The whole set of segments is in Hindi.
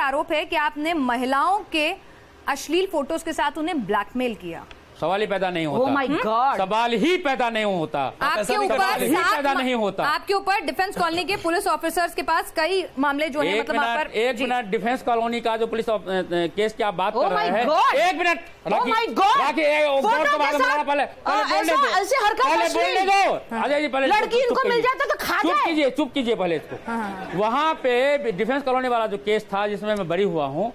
आरोप है कि आपने महिलाओं के अश्लील फोटोज के साथ उन्हें ब्लैकमेल किया। सवाल ही पैदा नहीं होता। Oh my God! सवाल ही पैदा नहीं होता। आपके ऊपर पैदा नहीं होता। आपके ऊपर डिफेंस कॉलोनी के पुलिस ऑफिसर्स के पास कई मामले जो है, मतलब आप पर एक मिनट, डिफेंस कॉलोनी का जो पुलिस केस की आप बात कर रहे हैं, एक मिनट अजय जी, पहले लड़की इनको मिल जाता तो खा जाए। चुप कीजिए पहले इसको। वहाँ पे डिफेंस कॉलोनी वाला जो केस था जिसमें मैं बरी हुआ हूँ,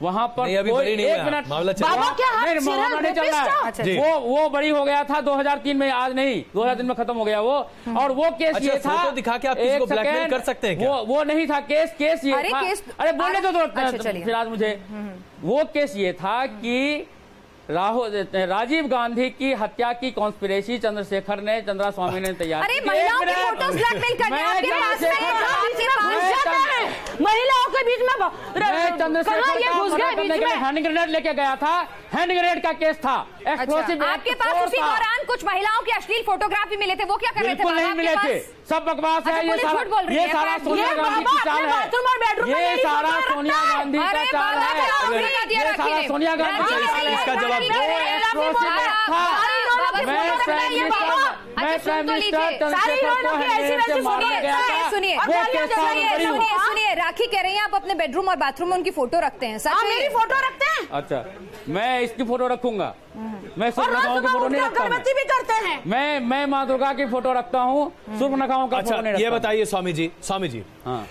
वहाँ पर एक मिनट, नहीं चल रहा है। वो बरी हो गया था 2003 में, आज नहीं, 2003 में खत्म हो गया वो। और वो केस ये था, फोटो दिखा के आप किसी को ब्लैकमेल कर सकते हैं क्या? वो नहीं था केस ये था। अरे बोलने दो फिर आज मुझे। वो केस ये था कि राजीव गांधी की हत्या की कॉन्स्पिरेसी चंद्रशेखर ने, चंद्रा स्वामी ने तैयार की। महिलाओं के फोटोज ब्लैकमेल करने आपके पास महिलाओं के बीच में हैंड ग्रेनेड लेके गया था, हैंड ग्रेनेड का केस था। एक्सप्लोसिव आपके पास उसी दौरान कुछ महिलाओं की अश्लील फोटोग्राफी मिले थे, वो क्या कर रहे थे? बिल्कुल नहीं मिले थे, सब बकवास है। ये सारा सोनिया गांधी की चाल है, ये सारा सोनिया गांधी का चाल है, ये सारा सोनिया गांधी का चाल है। इसका जवाब सुनिए, राखी कह रही हैं आप अपने बेडरूम और बाथरूम में उनकी फोटो रखते हैं। सच है? मेरी फोटो रखते हैं? अच्छा, मैं इसकी फोटो रखूंगा। मैं सूर्पनखाओं की फोटो नहीं रखता। भी करते हैं। मैं माँ दुर्गा की फोटो रखता हूँ, सूर्पनखाओं का फोटो नहीं रखता। ये बताइए स्वामी जी, हाँ,